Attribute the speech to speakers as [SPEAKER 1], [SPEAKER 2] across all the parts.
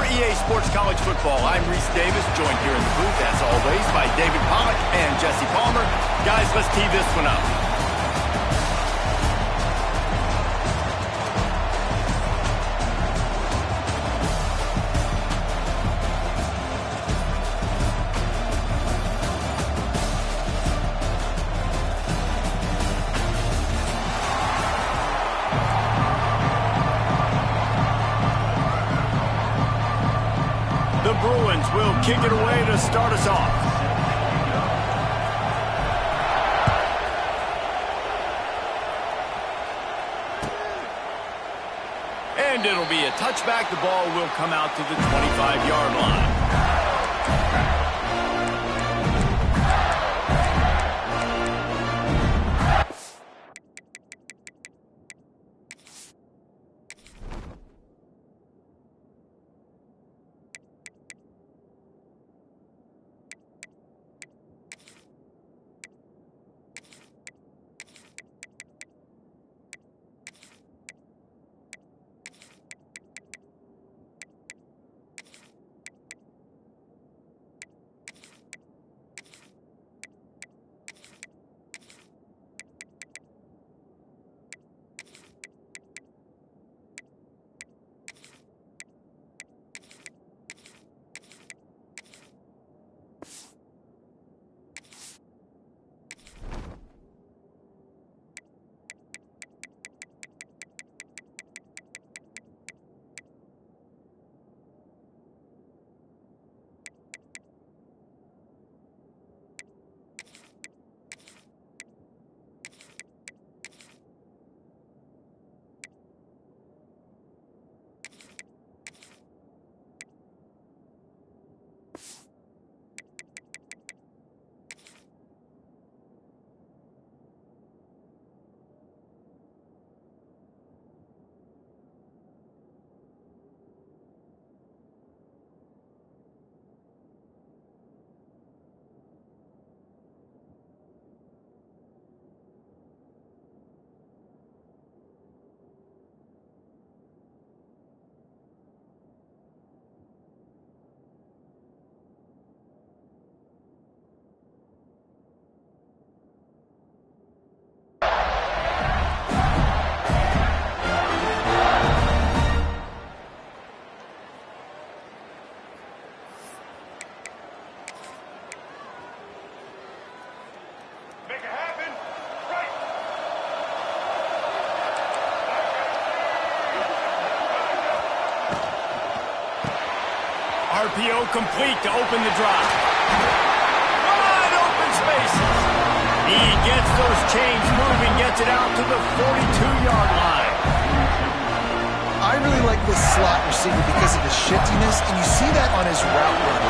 [SPEAKER 1] EA Sports College Football. I'm Reese Davis, joined here in the booth, as always, by David Pollack and Jesse Palmer. Guys, let's tee this one up. The Bruins will kick it away to start us off. And it'll be a touchback. The ball will come out to the 25-yard line. RPO complete to open the drive. Wide open spaces. He gets those chains moving, gets it out to the 42-yard line.
[SPEAKER 2] I really like this slot receiver because of his shiftiness, and you see that on his route run.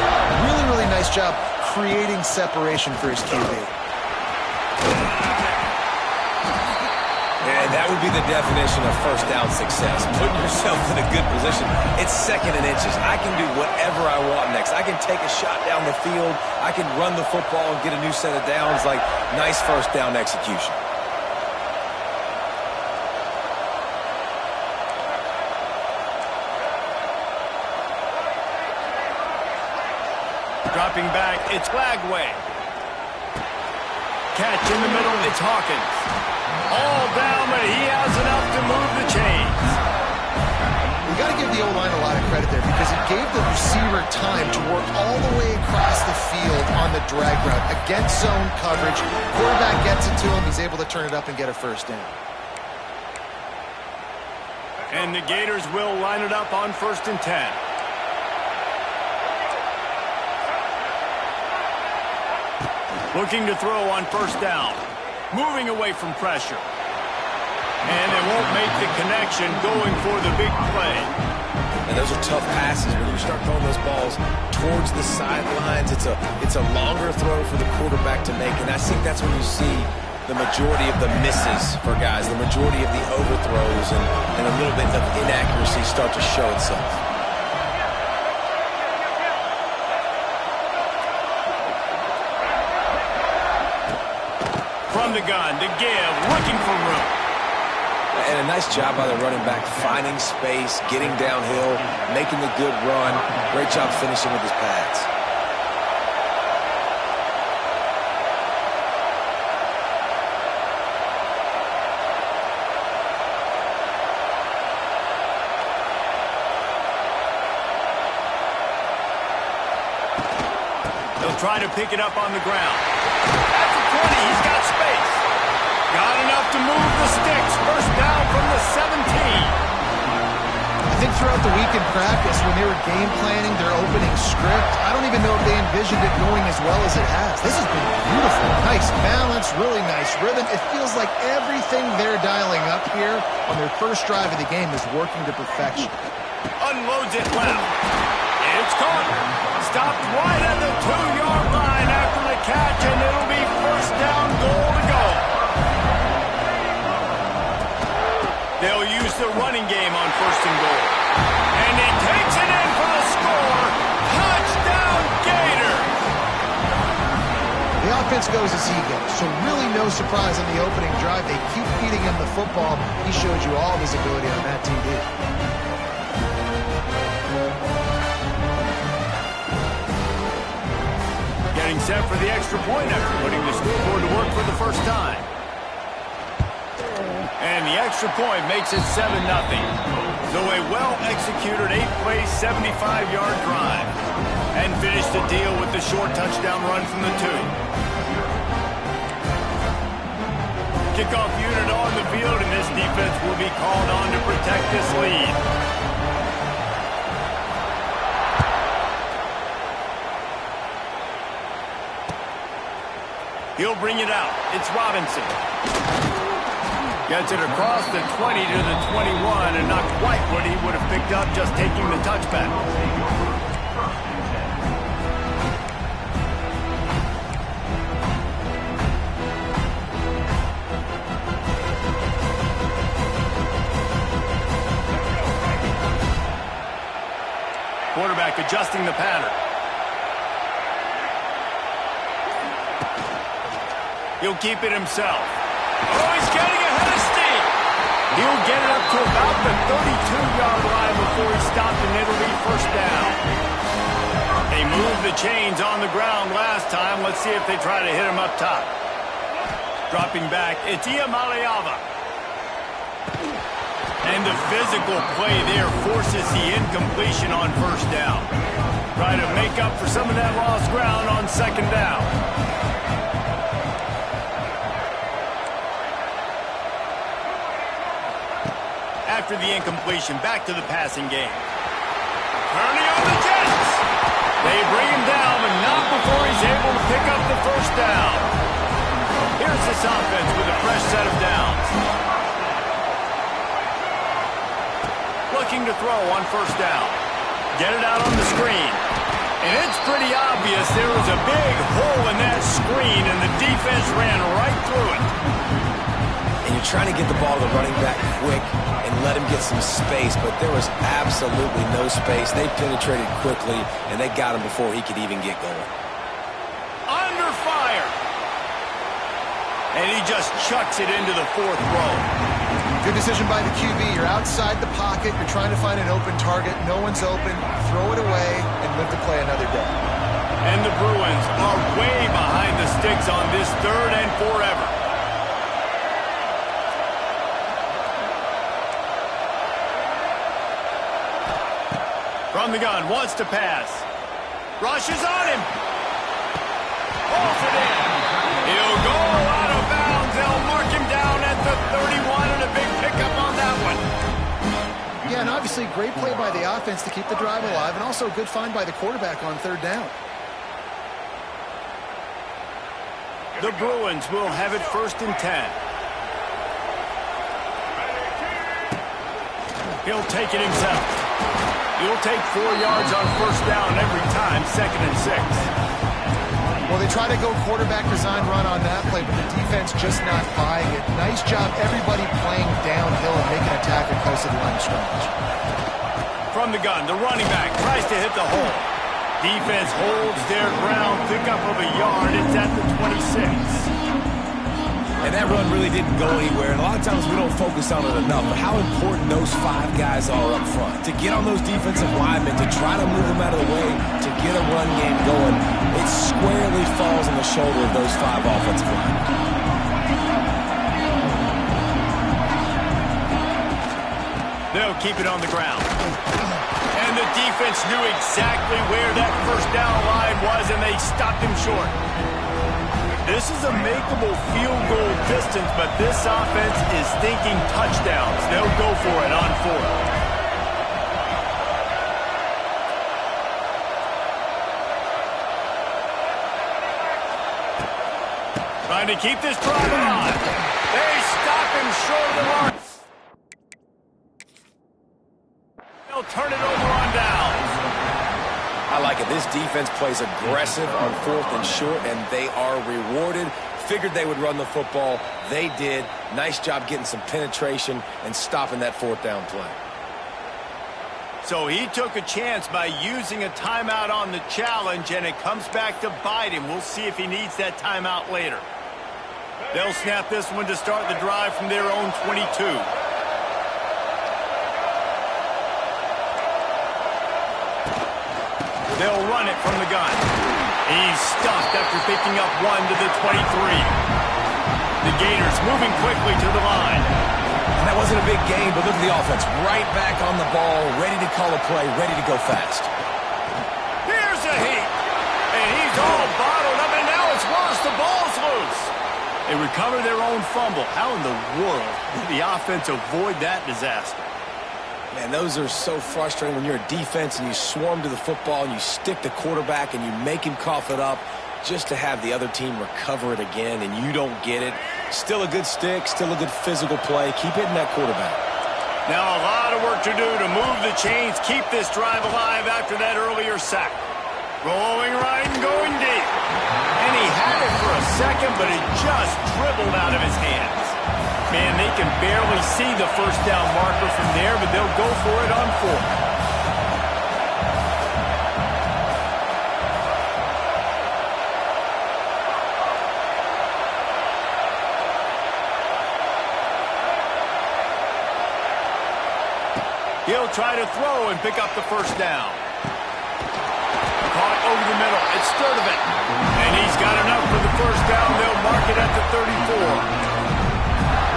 [SPEAKER 2] Really, really nice job creating separation for his QB.
[SPEAKER 3] And that would be the definition of first down success. Putting yourself in a good position. It's second and inches. I can do whatever I want next. I can take a shot down the field. I can run the football and get a new set of downs. Like, nice first down execution.
[SPEAKER 1] Dropping back, it's Flagway. Catch in the middle, it's Hawkins. All down, but he has enough to move the chains.
[SPEAKER 2] We got to give the O-line a lot of credit there because it gave the receiver time to work all the way across the field on the drag route against zone coverage. Quarterback gets it to him. He's able to turn it up and get a first down.
[SPEAKER 1] And the Gators will line it up on 1st and 10. Looking to throw on 1st down. Moving away from pressure. And they won't make the connection going for the big play.
[SPEAKER 3] And those are tough passes. When you start throwing those balls towards the sidelines, it's a longer throw for the quarterback to make. And I think that's when you see the majority of the misses for guys, the majority of the overthrows and a little bit of inaccuracy start to show itself.
[SPEAKER 1] From the gun to give, looking for room.
[SPEAKER 3] and a nice job by the running back, finding space, getting downhill, making a good run. Great job finishing with his pads.
[SPEAKER 1] Try to pick it up on the ground. At the 20, he's got space. Got enough to move the sticks. First down from the 17.
[SPEAKER 2] I think throughout the week in practice, when they were game planning their opening script, I don't even know if they envisioned it going as well as it has. This has been beautiful. Nice balance, really nice rhythm. It feels like everything they're dialing up here on their first drive of the game is working to perfection.
[SPEAKER 1] Unloads it well. It's caught. Stopped right at the 2-yard line after the catch, and it'll be first down, goal to go. They'll use the running game on first and goal. And he takes it in for the score. Touchdown, Gator.
[SPEAKER 2] The offense goes as he goes, so really no surprise on the opening drive. They keep feeding him the football. He showed you all of his ability on that TD.
[SPEAKER 1] Getting set for the extra point after putting the scoreboard to work for the first time. And the extra point makes it 7-0. So a well-executed 8-play, 75-yard drive. And finish the deal with the short touchdown run from the 2. Kickoff unit on the field, and this defense will be called on to protect this lead. He'll bring it out. It's Robinson. Gets it across the 20 to the 21, and not quite what he would have picked up just taking the touchback. Quarterback adjusting the pattern. He'll keep it himself. Oh, he's getting ahead of steam. He'll get it up to about the 32-yard line before he's stopped, and it'll be first down. They moved the chains on the ground last time. Let's see if they try to hit him up top. Dropping back, it's Iamaleava. And the physical play there forces the incompletion on first down. Try to make up for some of that lost ground on second down. After the incompletion, back to the passing game. Turning on the Jets. They bring him down, but not before he's able to pick up the first down. Here's this offense with a fresh set of downs. Looking to throw on first down. Get it out on the screen. And it's pretty obvious there was a big hole in that screen, and the defense ran right through it.
[SPEAKER 3] And you're trying to get the ball to the running back quick and let him get some space, but there was absolutely no space. They penetrated quickly, and they got him before he could even get going.
[SPEAKER 1] Under fire. And he just chucks it into the fourth row.
[SPEAKER 2] Good decision by the QB. You're outside the pocket. You're trying to find an open target. No one's open. Throw it away and live to play another day.
[SPEAKER 1] And the Bruins are way behind the sticks on this third and forever. From the gun, wants to pass. Rushes on him. Pulls it in. He'll go out of bounds. They'll mark him down at the 31, and a big pickup on that one.
[SPEAKER 2] Yeah, and obviously great play by the offense to keep the drive alive, and also a good find by the quarterback on third down.
[SPEAKER 1] The Bruins will have it first and 10. He'll take it himself. He'll take 4 yards on first down every time, second and 6.
[SPEAKER 2] Well, they try to go quarterback design run on that play, but the defense just not buying it. Nice job, everybody playing downhill and making a tackle close to the line of scrimmage.
[SPEAKER 1] From the gun, the running back tries to hit the hole. Defense holds their ground, pick up of a yard. It's at the 26.
[SPEAKER 3] And that run really didn't go anywhere. And a lot of times we don't focus on it enough. But how important those 5 guys are up front. To get on those defensive linemen, to try to move them out of the way, to get a run game going, it squarely falls on the shoulder of those 5 offensive linemen.
[SPEAKER 1] They'll keep it on the ground. And the defense knew exactly where that first down line was, and they stopped him short. This is a makeable field goal distance, but this offense is thinking touchdowns. They'll go for it on 4th. Trying to keep this drive alive. They stop him short of the mark. They'll turn it over on downs.
[SPEAKER 3] I like it. This defense plays aggressive on 4th and short, and they are rewarded. Figured they would run the football. They did. Nice job getting some penetration and stopping that 4th down play.
[SPEAKER 1] So he took a chance by using a timeout on the challenge, and it comes back to bite him. We'll see if he needs that timeout later. They'll snap this one to start the drive from their own 22. They'll run it from the gun. He's stuffed after picking up 1 to the 23. The Gators moving quickly to the line.
[SPEAKER 3] And that wasn't a big game, but look at the offense. Right back on the ball, ready to call a play, ready to go fast.
[SPEAKER 1] Here's a heat. And he's all bottled up, and now it's worse. The ball's loose. They recover their own fumble. How in the world did the offense avoid that disaster?
[SPEAKER 3] Man, those are so frustrating when you're a defense and you swarm to the football and you stick the quarterback and you make him cough it up just to have the other team recover it again and you don't get it. Still a good stick, still a good physical play. Keep hitting that quarterback.
[SPEAKER 1] Now a lot of work to do to move the chains, keep this drive alive after that earlier sack. Rolling right and going deep. And he had it for a second, but it just dribbled out of his hands. Man, they can barely see the first down marker from there, but they'll go for it on 4th. He'll try to throw and pick up the first down. Caught over the middle. It's Sturdivant. And he's got enough for the first down. They'll mark it at the 34.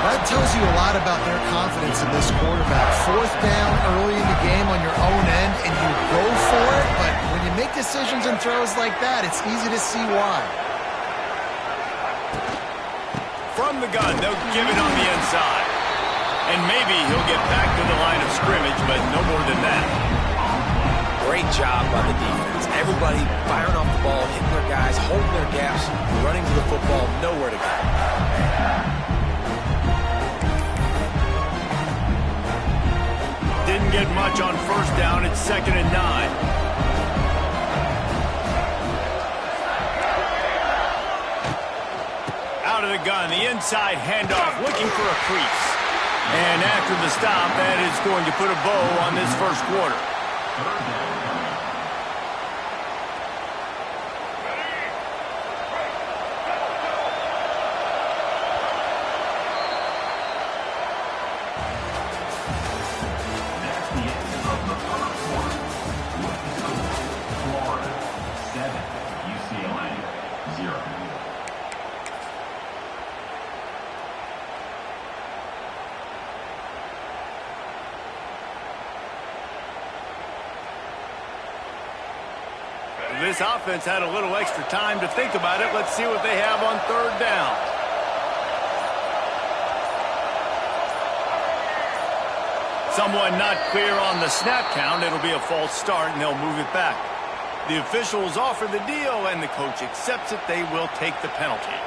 [SPEAKER 2] That tells you a lot about their confidence in this quarterback. 4th down early in the game on your own end, and you go for it, but when you make decisions and throws like that, it's easy to see why.
[SPEAKER 1] From the gun, they'll give it on the inside. And maybe he'll get back to the line of scrimmage, but no more than that.
[SPEAKER 3] Great job by the defense. Everybody firing off the ball, hitting their guys, holding their gaps, running to the football, nowhere to go.
[SPEAKER 1] Didn't get much on first down. It's 2nd and 9. Out of the gun, the inside handoff, looking for a crease. And after the stop, that is going to put a bow on this first quarter. This offense had a little extra time to think about it. Let's see what they have on 3rd down. Someone not clear on the snap count. It'll be a false start, and they'll move it back. The officials offer the deal, and the coach accepts it. They will take the penalty.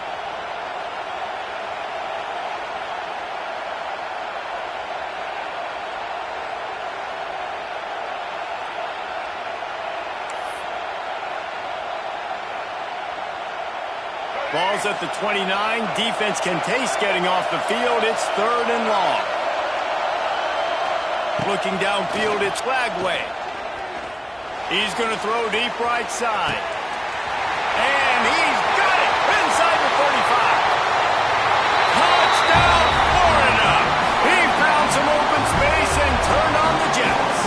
[SPEAKER 1] Ball's at the 29. Defense can taste getting off the field. It's 3rd and long. Looking downfield, it's Lagway. He's going to throw deep right side. And he's got it inside the 35. out far enough. He found some open space and turned on the Jets.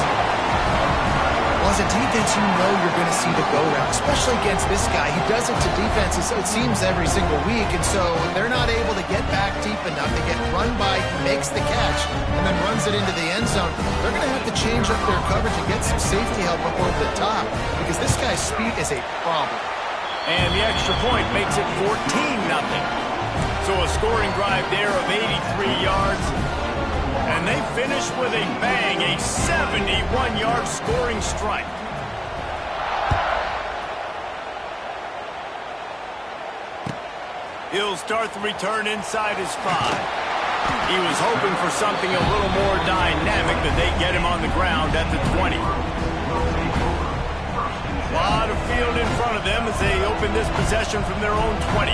[SPEAKER 2] Well, as a defense, you know you're going to see the go-round, especially against this guy. He does it to defenses, it seems, every single week, and so they're not able to get back deep enough. They get run by, he makes the catch, and then runs it into the end zone. They're going to have to change up their coverage and get some safety help up over the top, because this guy's speed is a problem.
[SPEAKER 1] And the extra point makes it 14-0. So a scoring drive there of 83 yards. And they finish with a bang, a 71-yard scoring strike. He'll start the return inside his 5. He was hoping for something a little more dynamic, but they get him on the ground at the 20. A lot of field in front of them as they open this possession from their own 20.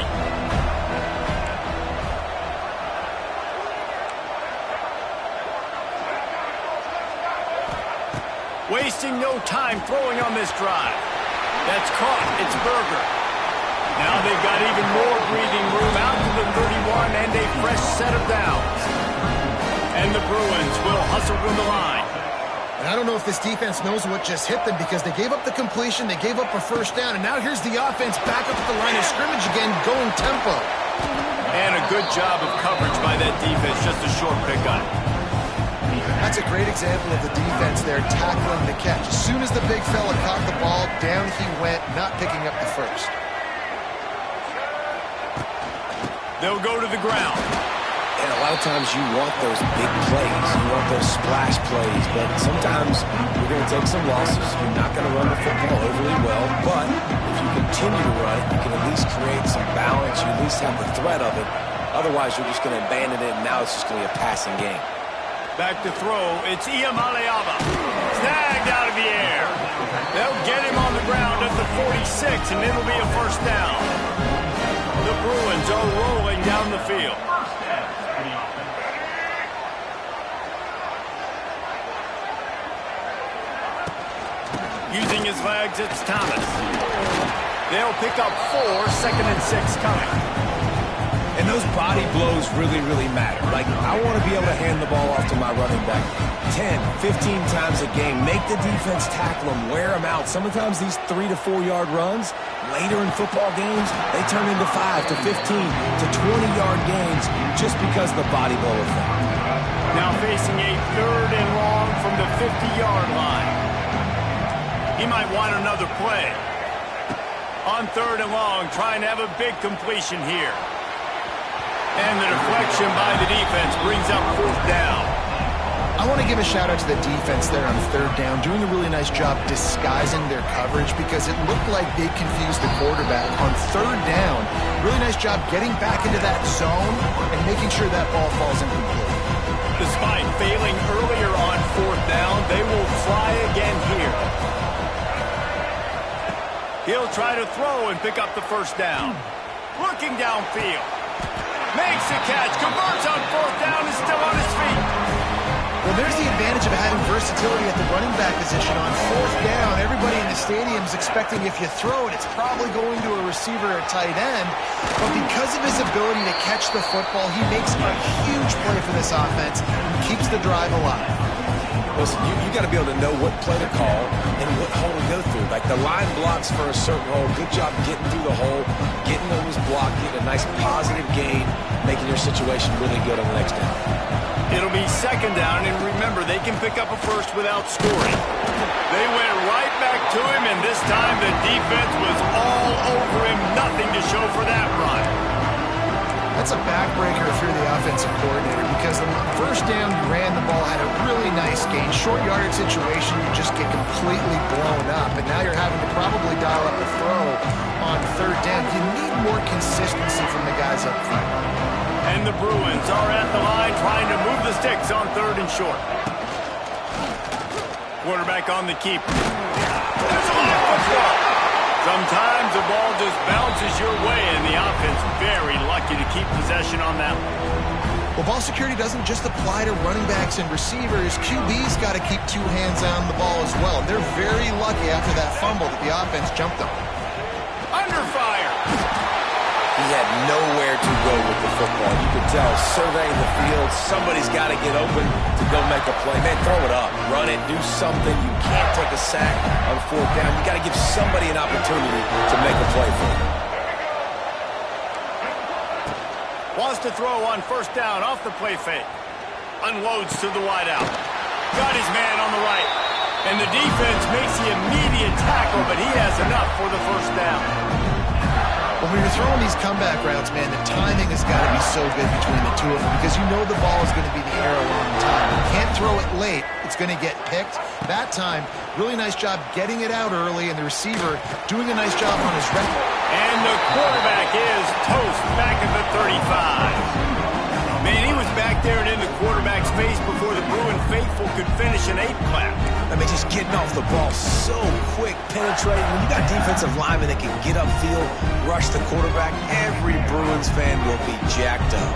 [SPEAKER 1] Wasting no time throwing on this drive. That's caught. It's Berger. Now they've got even more breathing room out to the 31 and a fresh set of downs. And the Bruins will hustle from the line.
[SPEAKER 2] And I don't know if this defense knows what just hit them, because they gave up the completion, they gave up a first down, and now here's the offense back up at the line of scrimmage again, going tempo.
[SPEAKER 1] And a good job of coverage by that defense, just a short pickup.
[SPEAKER 2] That's a great example of the defense there tackling the catch. As soon as the big fella caught the ball, down he went, not picking up the first.
[SPEAKER 1] They'll go to the ground.
[SPEAKER 3] And a lot of times you want those big plays. You want those splash plays. But sometimes you're going to take some losses. You're not going to run the football overly well. But if you continue to run it, you can at least create some balance. You at least have the threat of it. Otherwise, you're just going to abandon it, and now it's just going to be a passing game.
[SPEAKER 1] Back to throw. It's Iamaleava. Snagged out of the air. They'll get him on the ground at the 46, and it'll be a first down. The Bruins are rolling down the field. Using his legs, it's Thomas. They'll pick up 4, 2nd and 6 coming.
[SPEAKER 3] And those body blows really, really matter. Like, I want to be able to hand the ball off to my running back 10, 15 times a game. Make the defense tackle them, wear them out. Sometimes these 3 to 4 yard runs, later in football games, they turn into 5 to 15 to 20-yard gains just because of the body blow effect.
[SPEAKER 1] Now facing a 3rd and long from the 50-yard line. He might want another play. On 3rd and long, trying to have a big completion here. And the deflection by the defense brings up 4th down.
[SPEAKER 2] I want to give a shout out to the defense there on 3rd down, doing a really nice job disguising their coverage, because it looked like they confused the quarterback on 3rd down. Really nice job getting back into that zone and making sure that ball falls incomplete.
[SPEAKER 1] Despite failing earlier on 4th down, they will try again here. He'll try to throw and pick up the first down. Looking downfield. Makes the catch, converts on 4th down, is still on his feet.
[SPEAKER 2] Well, there's the advantage of having versatility at the running back position. On 4th down, everybody in the stadium is expecting if you throw it, it's probably going to a receiver or tight end. But because of his ability to catch the football, he makes a huge play for this offense and keeps the drive alive.
[SPEAKER 3] Listen, you got to be able to know what play to call and what hole to go through. Like, the line blocks for a certain hole. Good job getting through the hole, getting those blocked, getting a nice positive gain, making your situation really good on the next down.
[SPEAKER 1] It'll be 2nd down, and remember, they can pick up a first without scoring. They went right back to him, and this time the defense was all over him. Nothing to show for that run.
[SPEAKER 2] That's a backbreaker if you're the offensive coordinator, because the first down you ran the ball, had a really nice gain. Short yardage situation, you just get completely blown up, and now you're having to probably dial up a throw on 3rd down. You need more consistency from the guys up front.
[SPEAKER 1] And the Bruins are at the line trying to move the sticks on 3rd and short. Quarterback on the keeper. There's a lot of football. Sometimes the ball just bounces your way, and the offense very lucky to keep possession on that one.
[SPEAKER 2] Well, ball security doesn't just apply to running backs and receivers. QB's got to keep 2 hands on the ball as well. They're very lucky after that fumble that the offense jumped them.
[SPEAKER 1] Under fire.
[SPEAKER 3] He had nowhere to go with the football. You could tell, surveying the field, somebody's got to get open to go make a play. Man, throw it up, run it, do something. You can't take a sack on fourth down. You got to give somebody an opportunity to make a play for you.
[SPEAKER 1] Wants to throw on first down off the play fake. Unloads to the wideout. Got his man on the right. And the defense makes the immediate tackle, but he has enough for the first down.
[SPEAKER 2] Well, when you're throwing these comeback routes, man, the timing has got to be so good between the two of them because you know the ball is going to be in the air a long time. You can't throw it late. It's going to get picked. That time, really nice job getting it out early, and the receiver doing a nice job on his record.
[SPEAKER 1] And the quarterback is toast back at the 35. Man, he was back there and in the quarterback's face before the Bruin faithful could finish an 8-clap.
[SPEAKER 3] I mean, just getting off the ball so quick, penetrating. When you got defensive linemen that can get upfield, rush the quarterback, every Bruins fan will be jacked up.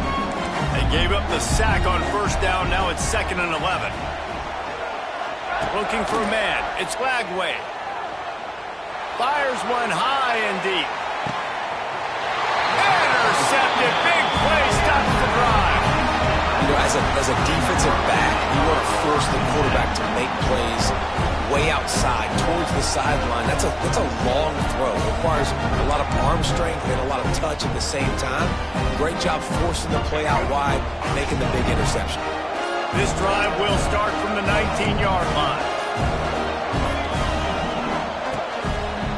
[SPEAKER 1] They gave up the sack on first down. Now it's 2nd and 11. Looking for a man. It's Lagway. Fires one high and deep. Intercepted. Big play. Stops the drive.
[SPEAKER 3] You know, as a defensive back, you want to force the quarterback to make plays way outside, towards the sideline. That's a long throw. It requires a lot of arm strength and a lot of touch at the same time. Great job forcing the play out wide, making the big interception.
[SPEAKER 1] This drive will start from the 19-yard line.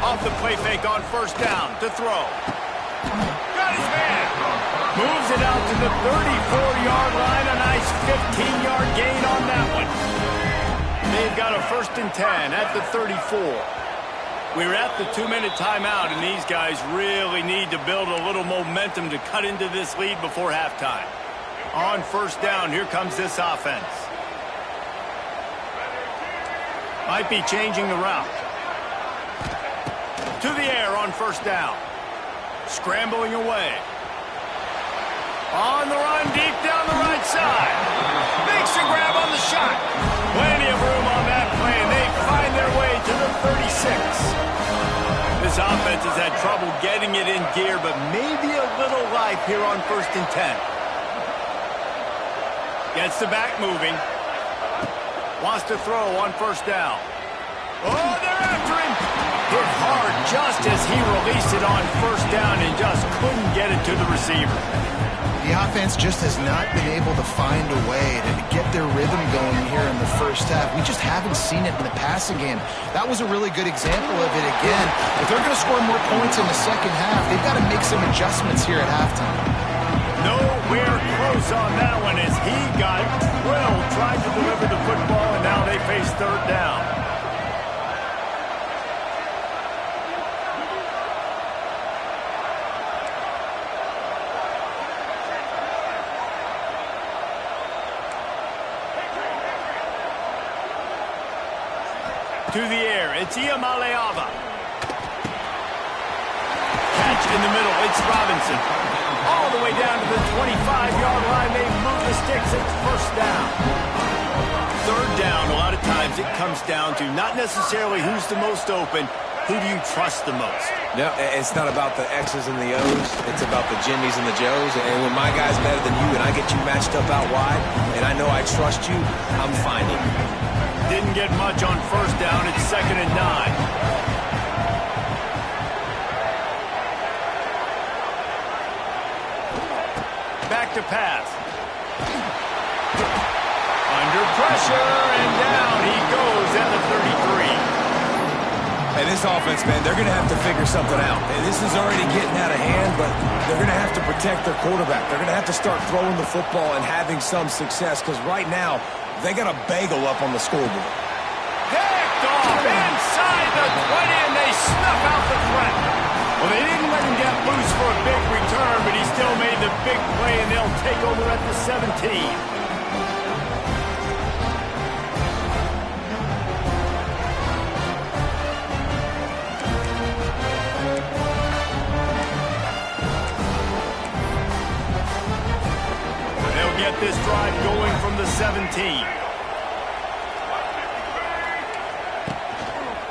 [SPEAKER 1] Off the play fake on first down to throw. Got his man. Moves it out to the 34-yard line. A nice 15-yard gain on that one. They've got a 1st and 10 at the 34. We're at the 2-minute timeout, and these guys really need to build a little momentum to cut into this lead before halftime. On first down, here comes this offense. Might be changing the route. To the air on first down. Scrambling away. On the run, deep down the right side. Makes a grab on the shot. Plenty of room on that play, and they find their way to the 36. This offense has had trouble getting it in gear, but maybe a little life here on 1st and 10. Gets the back moving. Wants to throw on first down. Oh, they're after him. Hit hard just as he released it on first down and just couldn't get it to the receiver.
[SPEAKER 2] The offense just has not been able to find a way to get their rhythm going here in the first half. We just haven't seen it in the passing game. That was a really good example of it again. If they're going to score more points in the second half, they've got to make some adjustments here at halftime.
[SPEAKER 1] Nowhere close on that one as he got drilled, tried to deliver the football, and now they face 3rd down. To the air, it's Iamaleava. Catch in the middle, it's Robinson. All the way down to the 25-yard line, they move the sticks, it's 1st down. 3rd down, a lot of times it comes down to not necessarily who's the most open, who do you trust the most?
[SPEAKER 3] No, it's not about the X's and the O's. It's about the Jimmies and the Joes. And when my guy's better than you and I get you matched up out wide, and I know I trust you, I'm finding you.
[SPEAKER 1] Didn't get much on first down. It's 2nd and 9. Back to pass. Under pressure, and down he goes at the 33.
[SPEAKER 3] And this offense, man, they're going to have to figure something out. And this is already getting out of hand, but they're going to have to protect their quarterback. They're going to have to start throwing the football and having some success because right now, they got a bagel up on the scoreboard.
[SPEAKER 1] Picked off inside the 20, and they snuff out the threat. Well, they didn't let him get loose for a big return, but he still made the big play, and they'll take over at the 17. Get this drive going from the 17.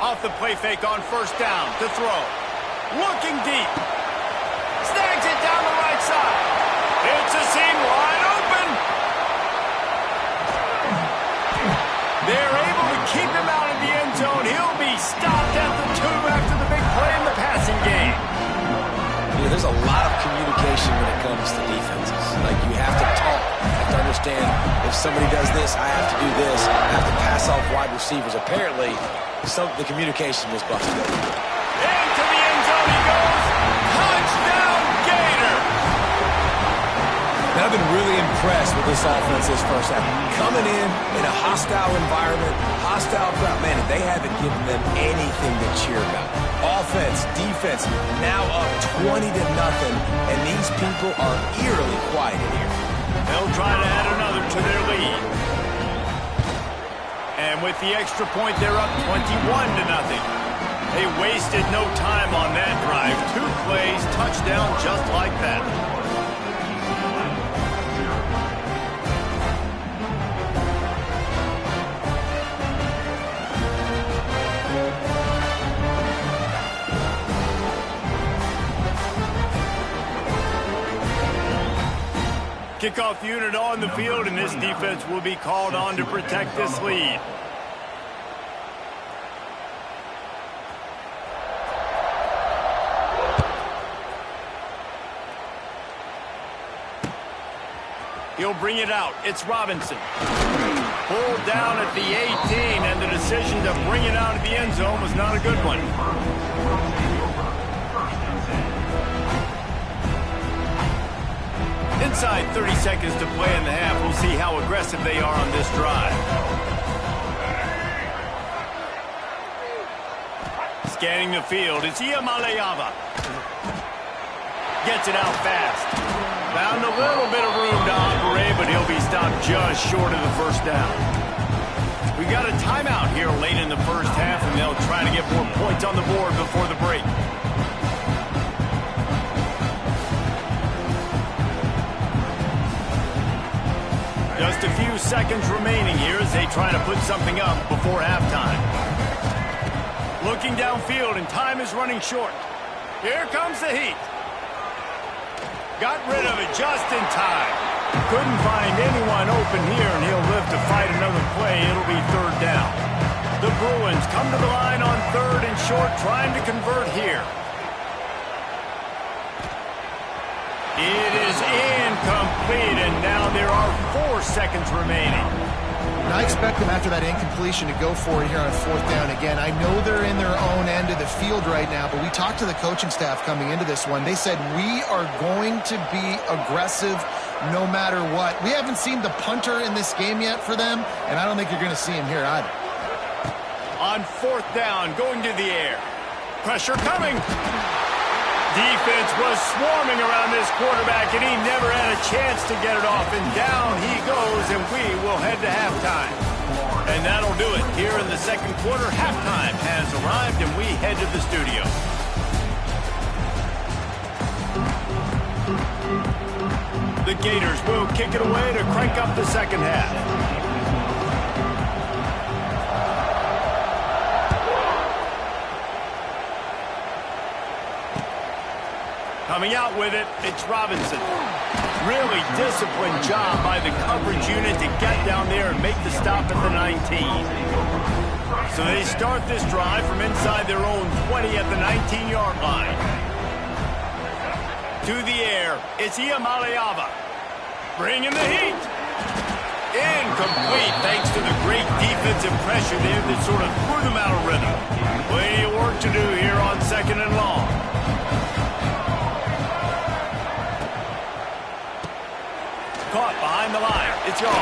[SPEAKER 1] Off the play fake on first down to throw. Looking deep. Snags it down. side. It's a seam wide open. They're able to keep him out of the end zone. He'll be stopped at the 2 after the big play in the passing game.
[SPEAKER 3] You know, there's a lot of communication when it comes to defenses. Like, you have to talk. You have to understand if somebody does this, I have to do this. I have to pass off wide receivers. Apparently, the communication was busted.
[SPEAKER 1] Into the end zone he goes. Touchdown, Gator.
[SPEAKER 3] And I've been really impressed with this offense this first half. Coming in a hostile environment, hostile crowd. Man, they haven't given them anything to cheer about. Offense, defense, now up 20-0, and these people are eerily quiet in here.
[SPEAKER 1] They'll try to add another to their lead. And with the extra point, they're up 21-0. They wasted no time on that drive. 2 plays, touchdown just like that. Kickoff unit on the field, and this defense will be called on to protect this lead. He'll bring it out. It's Robinson. Pulled down at the 18, and the decision to bring it out of the end zone was not a good one. Inside 30 seconds to play in the half. We'll see how aggressive they are on this drive. Scanning the field, it's Iamaleava. Gets it out fast. Found a little bit of room to operate, but he'll be stopped just short of the first down. We got a timeout here late in the first half, and they'll try to get more points on the board before the break. Just a few seconds remaining here as they try to put something up before halftime. Looking downfield, and time is running short. Here comes the heat. Got rid of it just in time. Couldn't find anyone open here, and he'll live to fight another play. It'll be 3rd down. The Bruins come to the line on 3rd and short, trying to convert here. It is incomplete, and now there are 4 seconds remaining.
[SPEAKER 2] And I expect them after that incompletion to go for it here on 4th down again. I know they're in their own end of the field right now, but we talked to the coaching staff coming into this one. They said, we are going to be aggressive no matter what. We haven't seen the punter in this game yet for them, and I don't think you're going to see him here either.
[SPEAKER 1] On 4th down, going to the air. Pressure coming. Defense was swarming around this quarterback, and he never had a chance to get it off. And down he goes, and we will head to halftime. And that'll do it here in the second quarter. Halftime has arrived, and we head to the studio. The Gators will kick it away to crank up the second half. Coming out with it, it's Robinson. Really disciplined job by the coverage unit to get down there and make the stop at the 19. So they start this drive from inside their own 20 at the 19-yard line. To the air, it's Iamaleava. Bringing the heat. Incomplete, thanks to the great defensive pressure there that sort of threw them out of rhythm. Plenty of work to do here on 2nd and long. Caught behind the line. It's Yall.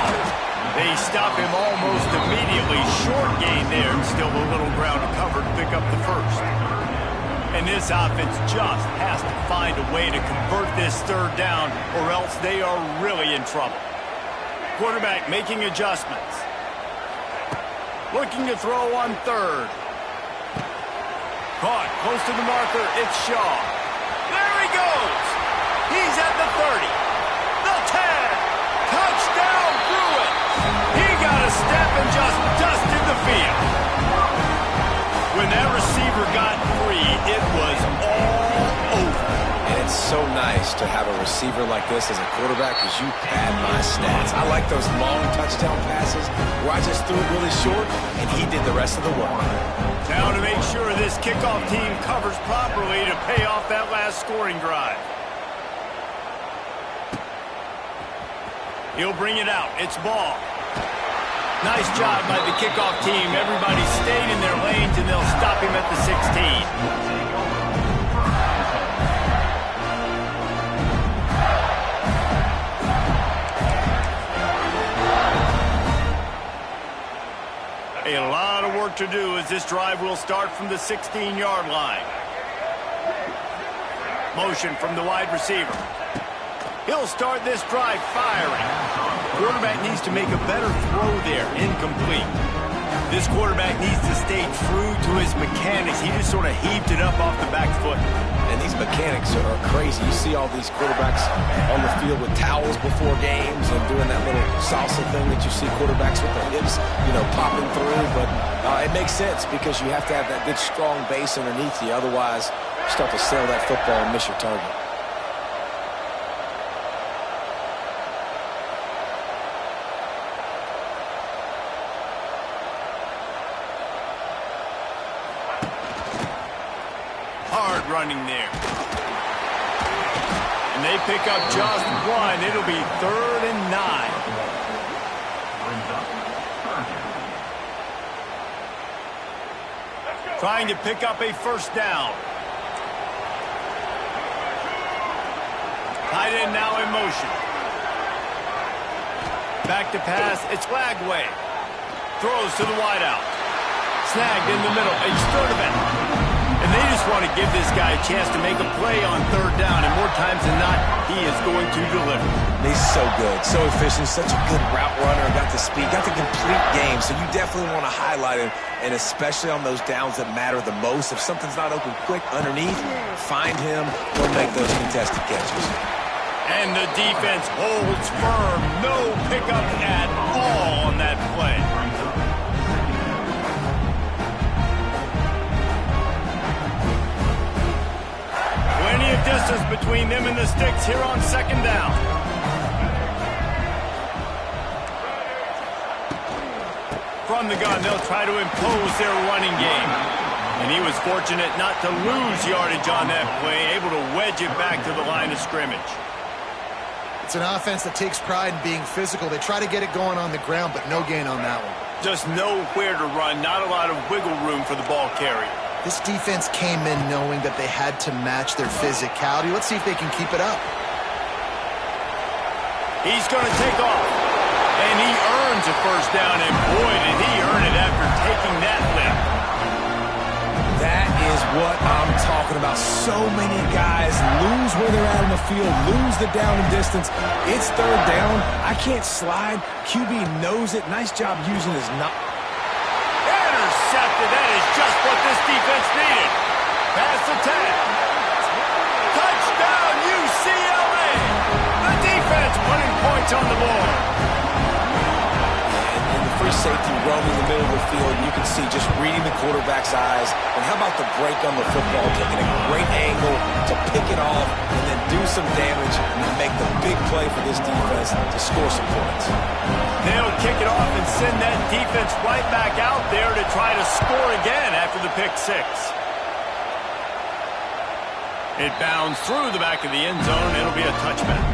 [SPEAKER 1] They stop him almost immediately. Short gain there, and still a little ground to cover to pick up the first. And this offense just has to find a way to convert this 3rd down, or else they are really in trouble. Quarterback making adjustments. Looking to throw on 3rd. Caught close to the marker. It's Shaw. There he goes. He's at the 30. The 10. Touchdown, Bruins! He got a step and just dusted the field. When that receiver got free, it was all over.
[SPEAKER 3] And it's so nice to have a receiver like this as a quarterback because you pad my stats. I like those long touchdown passes where I just threw it really short and he did the rest of the work.
[SPEAKER 1] Now to make sure this kickoff team covers properly to pay off that last scoring drive. He'll bring it out. It's ball. Nice job by the kickoff team. Everybody stayed in their lanes, and they'll stop him at the 16. A lot of work to do as this drive will start from the 16-yard line. Motion from the wide receiver. He'll start this drive firing. Quarterback needs to make a better throw there. Incomplete. This quarterback needs to stay true to his mechanics. He just sort of heaved it up off the back foot.
[SPEAKER 3] And these mechanics are crazy. You see all these quarterbacks on the field with towels before games and doing that little salsa thing that you see quarterbacks with their hips, popping through. But it makes sense because you have to have that good, strong base underneath you. Otherwise, you start to sail that football and miss your target.
[SPEAKER 1] Running there. And they pick up just one. It'll be 3rd and 9. Trying to pick up a first down. Tight end now in motion. Back to pass. It's Lagway. Throws to the wideout. Snagged in the middle. It's Sturdivant. And they just want to give this guy a chance to make a play on 3rd down, and more times than not, he is going to deliver.
[SPEAKER 3] He's so good, so efficient, such a good route runner, got the speed, got the complete game, so you definitely want to highlight him, and especially on those downs that matter the most. If something's not open quick underneath, find him, he'll make those contested catches.
[SPEAKER 1] And the defense holds firm, no pickup at all on that play. Plenty of distance between them and the sticks here on 2nd down. From the gun, they'll try to impose their running game. And he was fortunate not to lose yardage on that play, able to wedge it back to the line of scrimmage.
[SPEAKER 2] It's an offense that takes pride in being physical. They try to get it going on the ground, but no gain on that one.
[SPEAKER 1] Just nowhere to run, not a lot of wiggle room for the ball carrier.
[SPEAKER 2] This defense came in knowing that they had to match their physicality. Let's see if they can keep it up.
[SPEAKER 1] He's going to take off. And he earns a first down, and boy, did he earn it after taking that lift.
[SPEAKER 3] That is what I'm talking about. So many guys lose where they're at on the field, lose the down and distance. It's 3rd down. I can't slide. QB knows it. Nice job using his knob.
[SPEAKER 1] Intercepted. That is just what this defense needed. Pass the 10. Touchdown, UCLA. The defense putting points on the board.
[SPEAKER 3] And the free safety roaming the middle of the field, you can see just reading the quarterback's eyes. And how about the break on the football, taking a great angle to pick it off and then do some damage and make the big play for this defense to score some points.
[SPEAKER 1] They'll kick it off and send that defense right back out there to try to score again after the pick 6. It bounds through the back of the end zone. It'll be a touchback.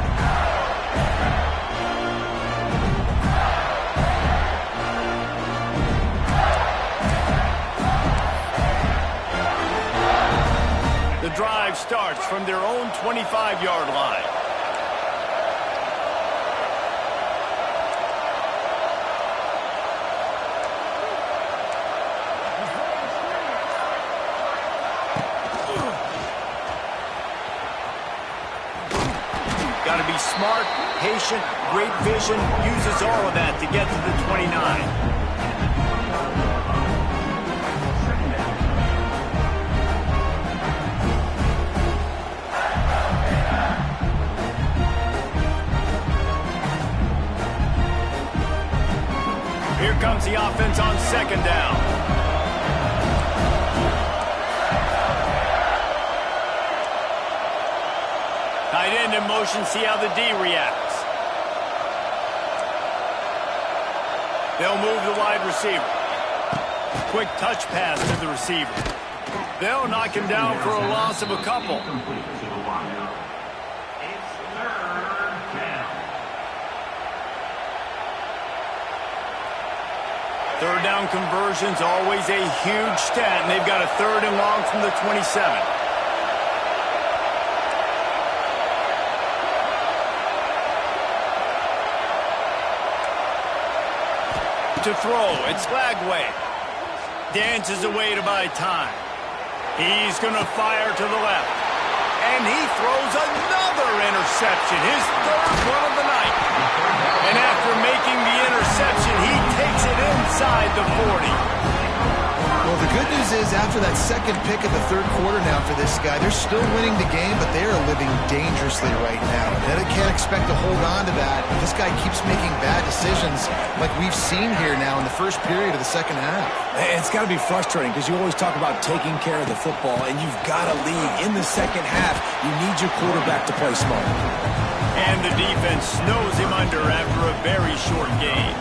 [SPEAKER 1] The drive starts from their own 25-yard line. Got to be smart, patient, great vision, uses all of that to get to the 29. Here comes the offense on 2nd down. motion, see how the D reacts. They'll move the wide receiver. Quick touch pass to the receiver. They'll knock him down for a loss of a couple. Third down conversion's always a huge stat, and they've got a 3rd and long from the 27. To throw, it's Lagway. Dances away to buy time. He's going to fire to the left. And he throws another interception, his 3rd one of the night. And after making the interception, he takes it inside the 40.
[SPEAKER 2] Well, the good news is after that second pick of the 3rd quarter now for this guy, they're still winning the game, but they are living dangerously right now. And they can't expect to hold on to that. This guy keeps making bad decisions like we've seen here now in the first period of the second half.
[SPEAKER 3] It's got to be frustrating because you always talk about taking care of the football, and you've got to lead in the second half. You need your quarterback to play smart.
[SPEAKER 1] And the defense snows him under after a very short game.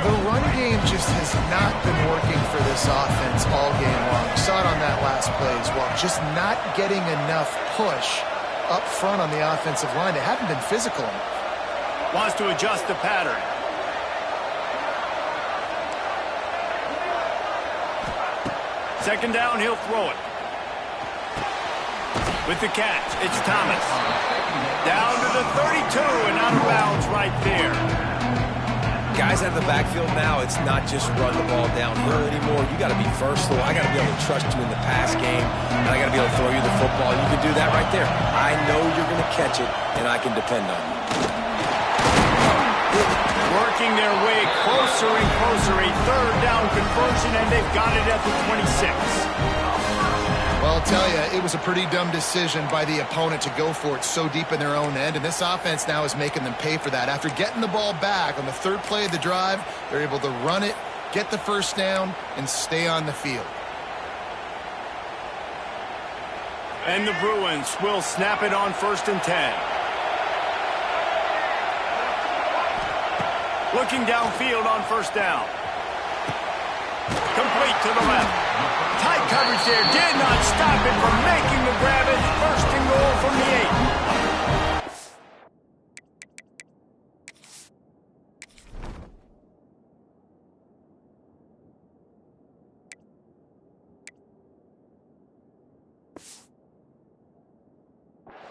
[SPEAKER 2] The run game just has not been working for this offense all game long. We saw it on that last play as well. Just not getting enough push up front on the offensive line. They haven't been physical enough.
[SPEAKER 1] Wants to adjust the pattern. Second down, he'll throw it. With the catch, it's Thomas. Down to the 32 and out of bounds right there.
[SPEAKER 3] Guys out of the backfield now, it's not just run the ball downhill anymore. You got to be versatile. I got to be able to trust you in the pass game, and I got to be able to throw you the football. You can do that right there. I know you're going to catch it, and I can depend on you.
[SPEAKER 1] Working their way closer and closer, a 3rd down conversion, and they've got it at the 26.
[SPEAKER 2] Well, I'll tell you, it was a pretty dumb decision by the opponent to go for it so deep in their own end, and this offense now is making them pay for that. After getting the ball back on the 3rd play of the drive, they're able to run it, get the first down, and stay on the field.
[SPEAKER 1] And the Bruins will snap it on 1st and 10. Looking downfield on 1st down. Complete to the left. Tight coverage there. Did not stop him from making the grab. It's 1st and goal from the 8.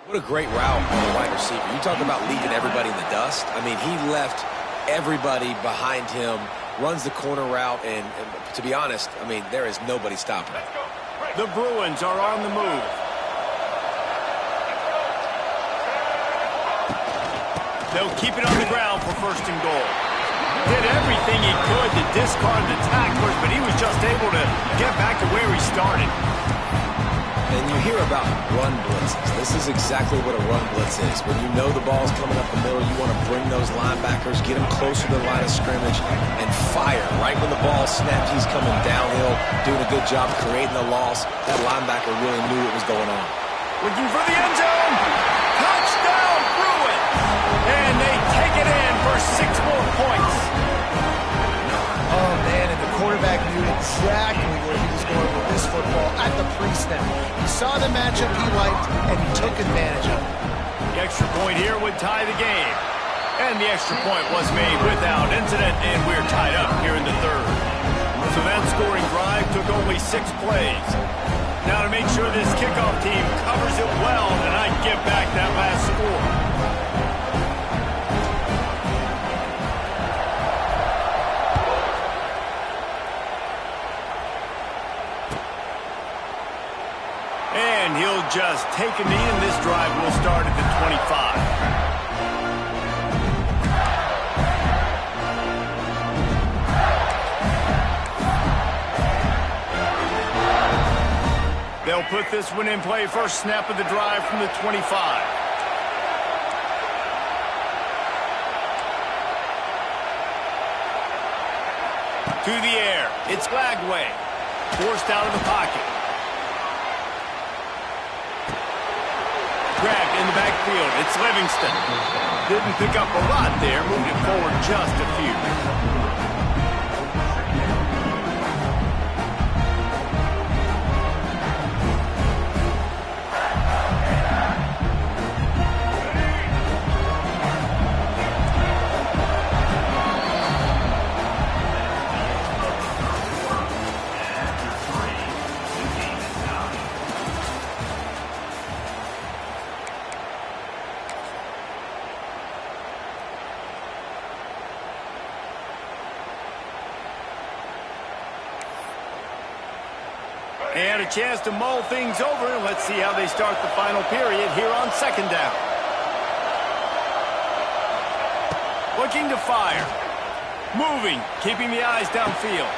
[SPEAKER 3] What a great route on the wide receiver. You talk about leaving everybody in the dust. I mean, he left everybody behind him, runs the corner route, and to be honest, I mean, there is nobody stopping him.
[SPEAKER 1] The Bruins are on the move. They'll keep it on the ground for 1st and goal. Did everything he could to discard the tacklers, but he was just able to get back to where he started.
[SPEAKER 3] And you hear about run blitzes. This is exactly what a run blitz is. When you know the ball's coming up the middle, you want to bring those linebackers, get them closer to the line of scrimmage, and fire. Right when the ball snapped, he's coming downhill, doing a good job creating the loss. That linebacker really knew what was going on.
[SPEAKER 1] Looking for the end zone. Touchdown, Bruins! And they take it in for 6 more points.
[SPEAKER 2] Oh, man, and the quarterback knew exactly where he was going with this football at the pre-snap. He saw the matchup he liked, and he took advantage of it.
[SPEAKER 1] The extra point here would tie the game. And the extra point was made without incident, and we're tied up here in the 3rd. So that scoring drive took only 6 plays. Now to make sure this kickoff team covers it well, and I give back that last score. And he'll just take a knee, and this drive will start at the 25. They'll put this one in play. First snap of the drive from the 25. To the air. It's Lagway. Forced out of the pocket. grabbed in the backfield. It's Livingston. Didn't pick up a lot there, moved it forward just a few. And a chance to mull things over, and let's see how they start the final period here on second down. Looking to fire. Moving, keeping the eyes downfield.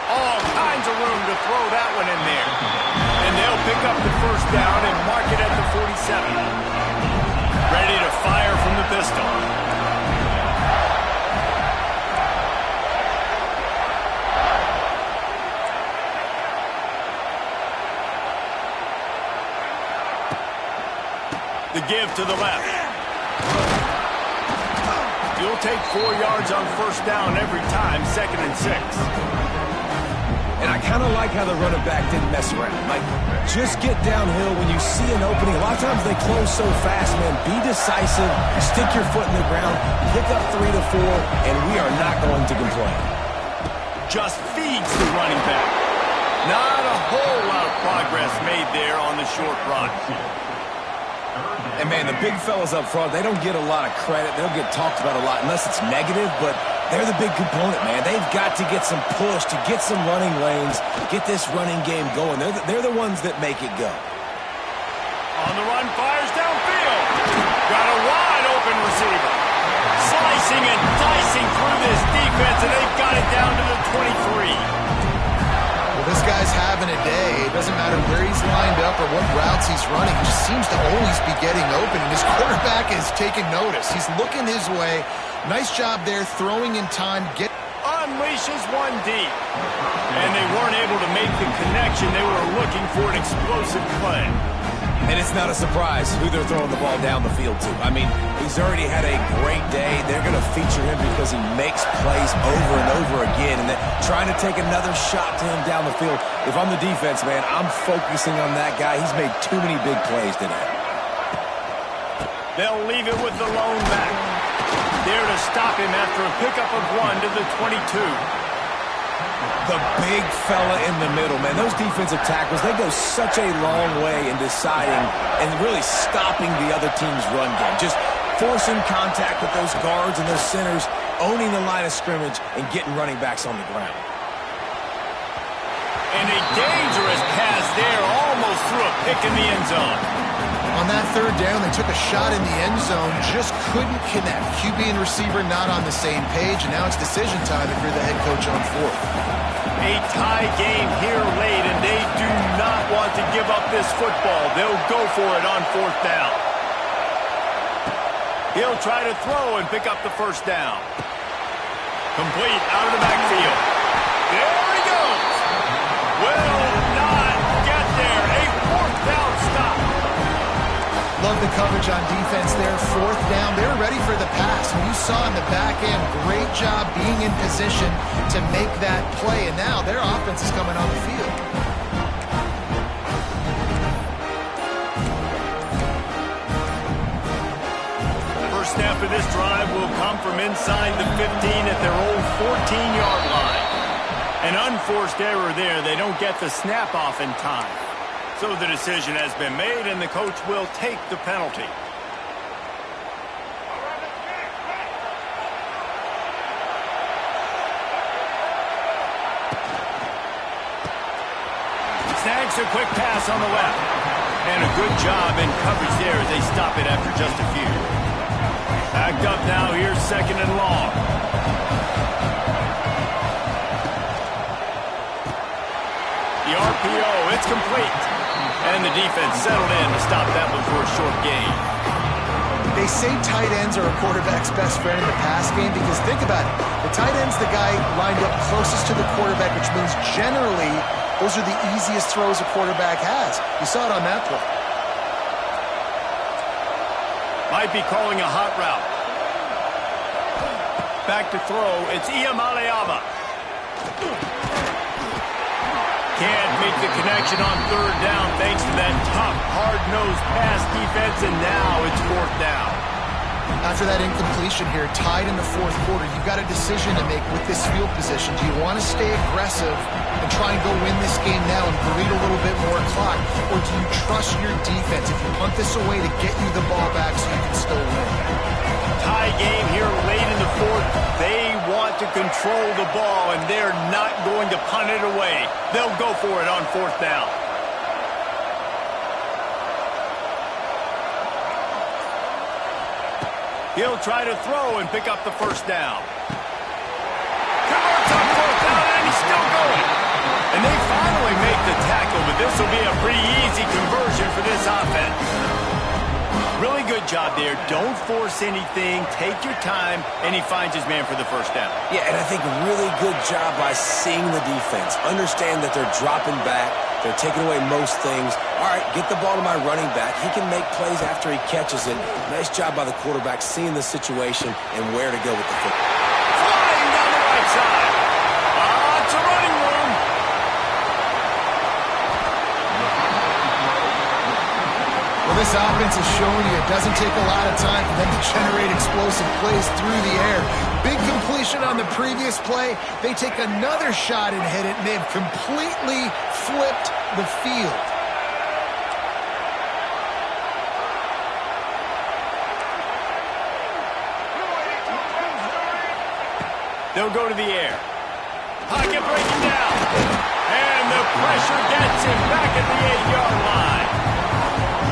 [SPEAKER 1] All kinds of room to throw that one in there. And they'll pick up the first down and mark it at the 47. Ready to fire from the pistol. The give to the left. You'll take 4 yards on first down every time, 2nd and 6.
[SPEAKER 3] And I kind of like how the running back didn't mess around. Like, just get downhill when you see an opening. A lot of times they close so fast, man. Be decisive, stick your foot in the ground, pick up 3 to 4, and we are not going to complain.
[SPEAKER 1] Just feeds the running back. Not a whole lot of progress made there on the short run.
[SPEAKER 3] And, man, the big fellas up front, they don't get a lot of credit. They don't get talked about a lot unless it's negative, but they're the big component, man. They've got to get some push, to get some running lanes, get this running game going. They're the ones that make it go.
[SPEAKER 1] On the run, fires downfield. Got a wide open receiver. Slicing and dicing through this defense, and they've got it down to the 23.
[SPEAKER 2] This guy's having a day. It doesn't matter where he's lined up or what routes he's running. He just seems to always be getting open, and his quarterback is taking notice. He's looking his way. Nice job there, throwing in time.
[SPEAKER 1] Unleashes one deep. And they weren't able to make the connection. They were looking for an explosive play.
[SPEAKER 3] And it's not a surprise who they're throwing the ball down the field to. I mean, he's already had a great day. They're going to feature him because he makes plays over and over again. And they're trying to take another shot to him down the field. If I'm the defense, man, I'm focusing on that guy. He's made too many big plays today.
[SPEAKER 1] They'll leave it with the lone back. There to stop him after a pickup of 1 to the 22.
[SPEAKER 3] The big fella in the middle, man. Those defensive tackles, they go such a long way in deciding and really stopping the other team's run game. Just forcing contact with those guards and those centers, owning the line of scrimmage, and getting running backs on the ground.
[SPEAKER 1] And a dangerous pass there, almost threw a pick in the end zone.
[SPEAKER 2] On that third down, they took a shot in the end zone, just couldn't connect. QB and receiver not on the same page, and now it's decision time if you're the head coach on fourth.
[SPEAKER 1] A tie game here late, and they do not want to give up this football. They'll go for it on fourth down. He'll try to throw and pick up the first down. Complete out of the backfield. There he goes. Will not get there. A fourth down stop.
[SPEAKER 2] Love the coverage on defense there. Fourth down. They're ready for the pass. And you saw in the back end, great job being in position to make that play. And now their offense is coming on the field.
[SPEAKER 1] First snap of this drive will come from inside the 15 at their own 14-yard line. An unforced error there. They don't get the snap off in time. So the decision has been made, and the coach will take the penalty. Snags a quick pass on the left. And a good job in coverage there as they stop it after just a few. Backed up now, here's 2nd and long. The RPO, it's complete. And the defense settled in to stop that one for a short gain.
[SPEAKER 2] They say tight ends are a quarterback's best friend in the pass game because think about it. The tight end's the guy lined up closest to the quarterback, which means generally those are the easiest throws a quarterback has. You saw it on that play.
[SPEAKER 1] Might be calling a hot route. Back to throw. It's Iamaleava. Can't make the connection on third down thanks to that tough, hard-nosed pass defense, and now it's fourth down.
[SPEAKER 2] After that incompletion here, tied in the fourth quarter, you've got a decision to make with this field position. Do you want to stay aggressive and try and go win this game now and bleed a little bit more clock, or do you trust your defense if you punt this away to get you the ball back so you can still win?
[SPEAKER 1] Tie game here late in the fourth. They want to control the ball, and they're not going to punt it away. They'll go for it on fourth down. He'll try to throw and pick up the first down. Converts on fourth down, and he's still going. And they finally make the tackle, but this will be a pretty easy conversion for this offense. Really good job there. Don't force anything. Take your time, and he finds his man for the first down.
[SPEAKER 3] Yeah, and I think really good job by seeing the defense. Understand that they're dropping back. They're taking away most things. All right, get the ball to my running back. He can make plays after he catches it. Nice job by the quarterback seeing the situation and where to go with the football.
[SPEAKER 1] Flying down the right side. It's a running room.
[SPEAKER 2] Well, this offense is showing you it doesn't take a lot of time for them to generate explosive plays through the air. Big completion on the previous play. They take another shot and hit it, and they've completely flipped the field.
[SPEAKER 1] They'll go to the air. Pocket breaking down. And the pressure gets him back at the 8-yard line.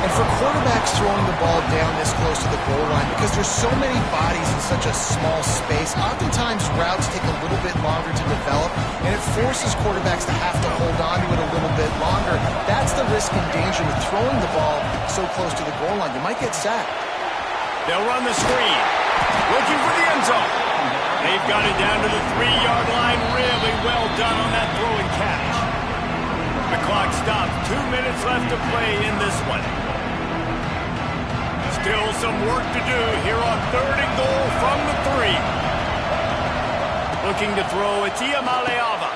[SPEAKER 2] And for quarterbacks throwing the ball down this close to the goal line, because there's so many bodies in such a small space, oftentimes routes take a little bit longer to develop, and it forces quarterbacks to have to hold on to it a little bit longer. That's the risk and danger with throwing the ball so close to the goal line. You might get sacked.
[SPEAKER 1] They'll run the screen. Looking for the end zone. They've got it down to the 3-yard line. Really well done on that throw and catch. The clock stops. 2 minutes left to play in this one. Still some work to do here on third and goal from the 3. Looking to throw. It's Iamaleava.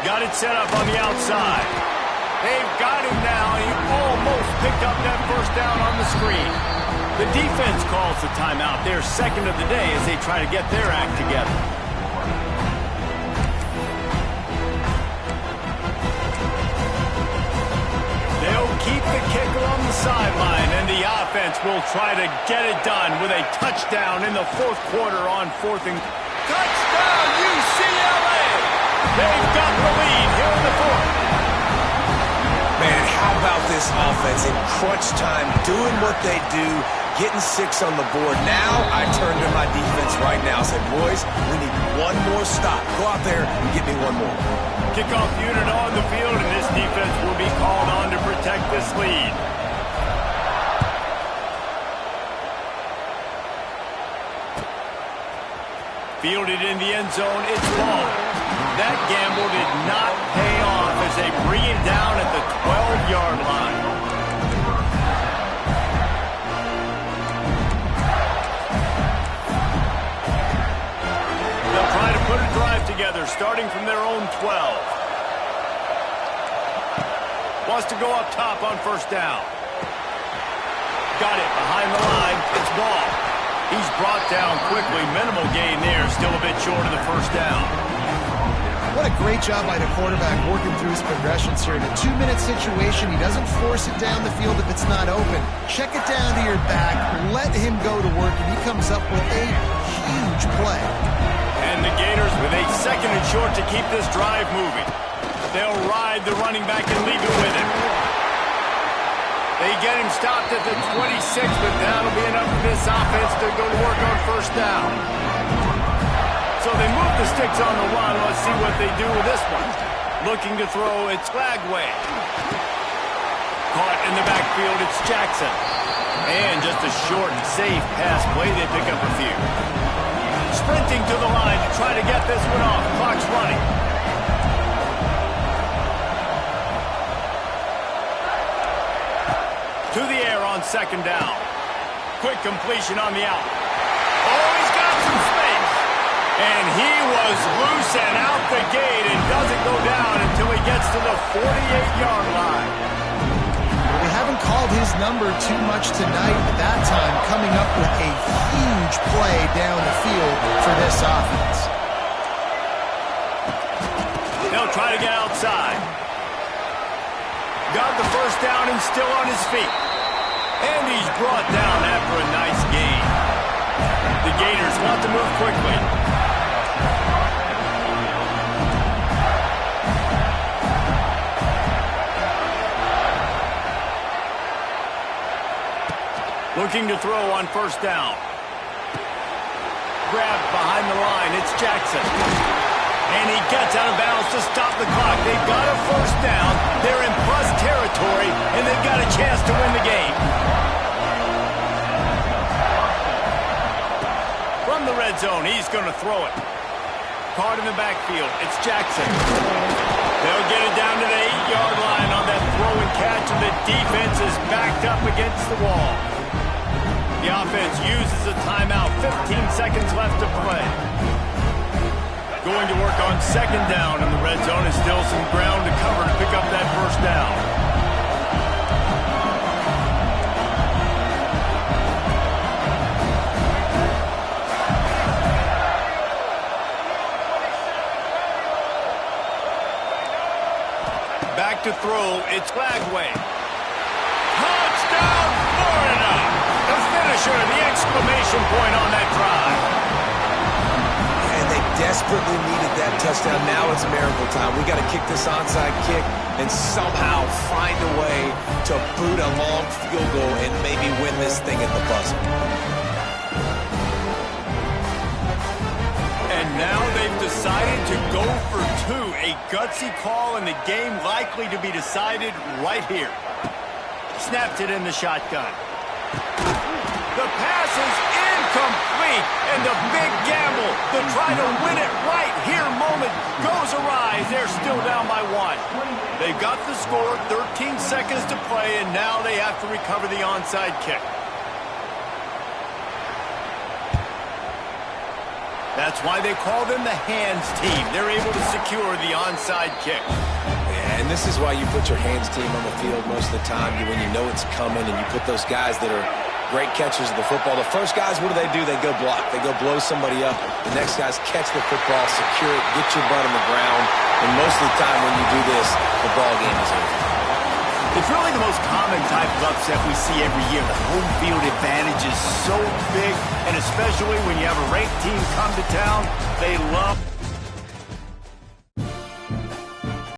[SPEAKER 1] Got it set up on the outside. They've got him now. He almost picked up that first down on the screen. The defense calls the timeout. Their second of the day as they try to get their act together. They'll keep the kicker on the sideline, and the offense will try to get it done with a touchdown in the fourth quarter on fourth and... Touchdown, UCLA! They've got the lead here in the fourth.
[SPEAKER 3] Man, how about this offense in crunch time, doing what they do, getting 6 on the board. Now I turn to my defense right now and say, boys, we need one more stop. Go out there and get me one more.
[SPEAKER 1] Kickoff unit on the field, and this defense will be called on to protect this lead. Fielded in the end zone, it's ball. That gamble did not pay off as they bring it down at the 12-yard line. They'll try to put a drive together, starting from their own 12. Wants to go up top on first down. Got it behind the line. It's ball. He's brought down quickly. Minimal gain there. Still a bit short of the first down.
[SPEAKER 2] What a great job by the quarterback working through his progressions here. In a 2-minute situation, he doesn't force it down the field if it's not open. Check it down to your back. Let him go to work, and he comes up with a huge play.
[SPEAKER 1] And the Gators with a second and short to keep this drive moving. They'll ride the running back and leave it with him. They get him stopped at the 26, but that'll be enough for this offense to go to work on first down. So they move the sticks on the run. Let's see what they do with this one. Looking to throw, it's Flagway. Caught in the backfield, it's Jackson. And just a short and safe pass play. They pick up a few. Sprinting to the line to try to get this one off. Clock's running. To the air on second down. Quick completion on the out. Oh, he's got some space. And he was loose and out the gate and doesn't go down until he gets to the 48-yard line.
[SPEAKER 2] We haven't called his number too much tonight, but that time coming up with a huge play down the field for this offense.
[SPEAKER 1] They'll try to get outside. Got the first down and still on his feet. And he's brought down after a nice gain. The Gators want to move quickly. Looking to throw on first down. Grabbed behind the line. It's Jackson. And he gets out of bounds to stop the clock. They've got a first down. They're in plus territory, and they've got a chance to win the game. From the red zone, he's going to throw it. Caught in the backfield. It's Jackson. They'll get it down to the 8-yard line on that throw and catch, and the defense is backed up against the wall. The offense uses a timeout. 15 seconds left to play. Going to work on second down in the red zone, and still some ground to cover to pick up that first down. Back to throw, it's Lagway. Touchdown, Florida! The finisher, the exclamation point on that drive.
[SPEAKER 3] Desperately needed that touchdown. Now it's miracle time. We got to kick this onside kick and somehow find a way to boot a long field goal and maybe win this thing at the buzzer.
[SPEAKER 1] And now they've decided to go for two. A gutsy call, and the game likely to be decided right here. Snapped it in the shotgun. The pass is incomplete, and the big gamble to try to win it right here moment goes awry. They're still down by 1. They've got the score, 13 seconds to play, and now they have to recover the onside kick. That's why they call them the hands team. They're able to secure the onside kick.
[SPEAKER 3] Yeah, and this is why you put your hands team on the field most of the time when you know it's coming, and you put those guys that are great catchers of the football. The first guys, what do? They go block. They go blow somebody up. The next guys catch the football, secure it, get your butt on the ground. And most of the time when you do this, the ball game is over.
[SPEAKER 1] It's really the most common type of upset we see every year. The home field advantage is so big, and especially when you have a ranked team come to town, they love